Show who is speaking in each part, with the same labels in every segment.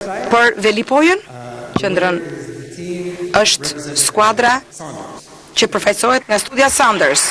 Speaker 1: Për Velipojën, qëndron është skuadra që përfaqësohet nga Studia Saunders.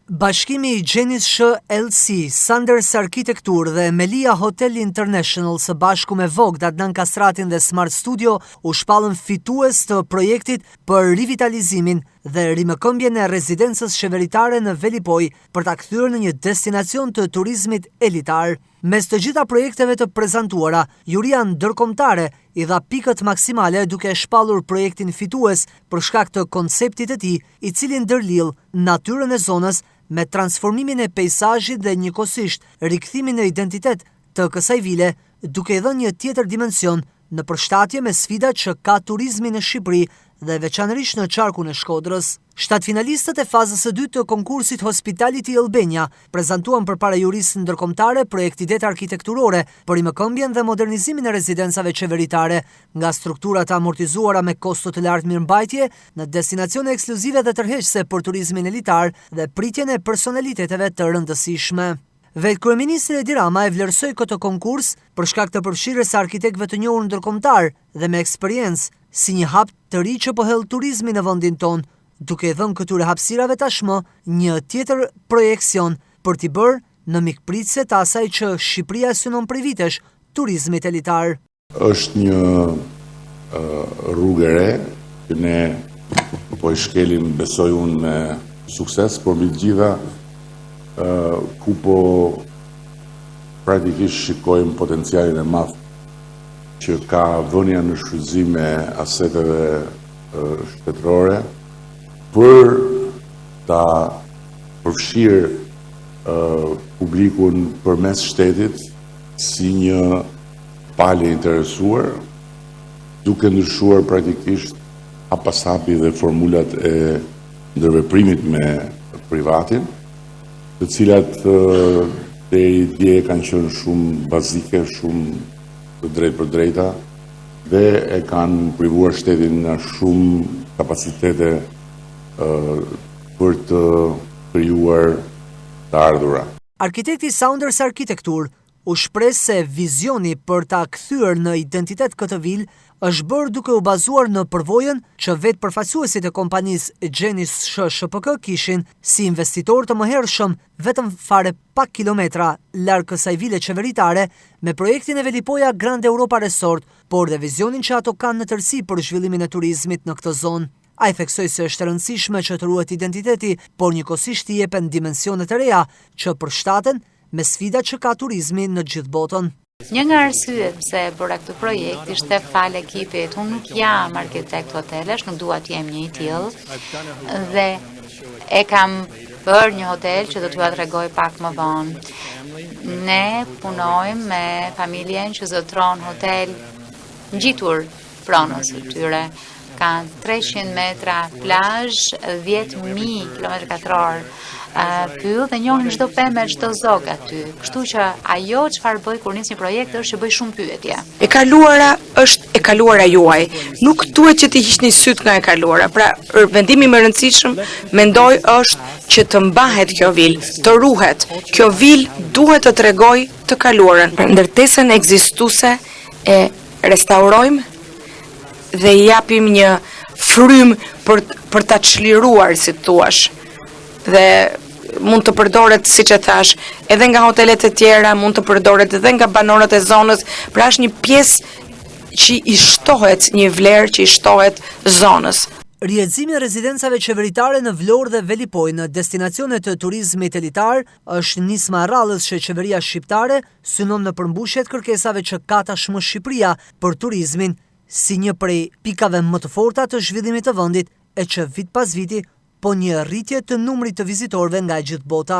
Speaker 2: Bashkimi i Gjenis LC, Saunders Arkitektur dhe Melia Hotel International së bashku me Vogue, Adnan Kastratin dhe Smart Studio u shpallën fitues të projektit për rivitalizimin dhe rimëkëmbjen e rezidencës qeveritare në Velipoj për ta kthyer në një destinacion të turizmit elitar. Mes të gjitha projekteve të prezantuara, juria ndërkombëtare i dha pikët maksimale duke shpallur projektin fitues për shkak të konceptit të tij, i cili ndërlill natyrën e zonës me transformimin e peizazhit dhe njëkohësisht rikthimin në identitet të kësaj vile, duke i dhënë një tjetër dimension në përshtatje me sfidat që ka turizmi në Shqipëri dhe veçanërisht në qarkun e Shkodrës. 7 finalistët e fazës së dytë të konkursit Hospitality Albania prezantuan përpara jurisë ndërkombëtare projektidet arkitekturore për rimëkëmbjen dhe modernizimin e rezidencave qeveritare, nga strukturat amortizuara me kosto të lartë mirëmbajtje në destinacione ekskluzive dhe tërheqëse për turizmin elitar dhe pritjen e personaliteteve të rëndësishme. Vetë kryeministri Edi Rama e vlerësoi këtë konkurs për shkak të përfshirjes së arkitektëve të njohur ndërkombëtar dhe me eksperiencë si një hap të ri që po hell turizmin në vendin tonë, duke i dhënë këtyre hapësirave tashmë një tjetër projekcion për t'i bërë në mikpritëse të asaj që Shqipëria synon prej vitesh turizmit elitar.
Speaker 3: Është një rrugë e re që ne po i shkelim, besoj unë, me sukses, por mbi të gjitha ku po praktikisht shikojmë potencialin e madh që ka vënia në shfrytëzim e aseteve shtetërore për ta përfshirë publikun përmes shtetit si një palë e interesuar, duke ndryshuar praktikisht hap pas hapi dhe formulat e ndërveprimit me privatin, të cilat deri dje kanë qenë shumë bazike, shumë të drejtë për drejta dhe e kanë privuar shtetin nga shumë kapacitete për të krijuar të ardhura.
Speaker 2: Arkitekti Saunders Arkitektur u shpreh se vizioni për ta kthyer në identitet këtë vilë është bërë duke u bazuar në përvojën që vetë përfaqësuesit e kompanisë Gjenis SHPK kishin si investitor të mëhershëm vetëm fare pak kilometra larg kësaj vile qeveritare me projektin e Velipoja Grand Europa Resort, por dhe vizionin që ato kanë në tërësi për zhvillimin e turizmit në këtë zonë. Ai theksoi se është e rëndësishme që të ruhet identiteti, por njëkohësisht i jepen dimensione të reja që përshtaten me sfidat që ka turizmi në gjithë botën.
Speaker 4: Një nga arsyet pse e bëra këtë projekt ishte fal ekipit. Unë nuk jam arkitekt hotelesh, nuk dua të jem një i tillë dhe e kam bërë një hotel që do t'ju tregoj pak më vonë. Ne punojmë me familjen që zotron hotel ngjitur pronës së tyre. Kanë 300 metra plazh, 10.000 km2 pyll dhe njohin çdo pemë, çdo zog aty. Kështu që ajo çfarë bëj kur nis një projekt është që bëj shumë pyetje.
Speaker 1: E kaluara është e kaluara juaj. Nuk duhet që të hiqni syt nga e kaluara. Pra, vendimi më i rëndësishëm mendoj është që të mbahet kjo vilë, të ruhet. Kjo vilë duhet të tregojë të kaluarën. Ndërtesën ekzistuese e restaurojmë dhe i japim një frym për ta çliruar, si thuash. Dhe mund të përdoret, siç e thash, edhe nga hotelet e tjera, mund të përdoret edhe nga banorët e zonës, pra është një pjesë që i shtohet, një vlerë që i shtohet zonës.
Speaker 2: Rrjedhimi i rezidencave qeveritare në Vlorë dhe Velipoj në destinacione të turizmit elitar është nisma e rrallës që qeveria shqiptare synon në përmbushjet kërkesave që ka tashmë Shqipëria për turizmin, si një prej pikave më të forta të zhvillimit të vendit, e që vit pas viti po një rritje të numrit të vizitorëve nga gjithë bota.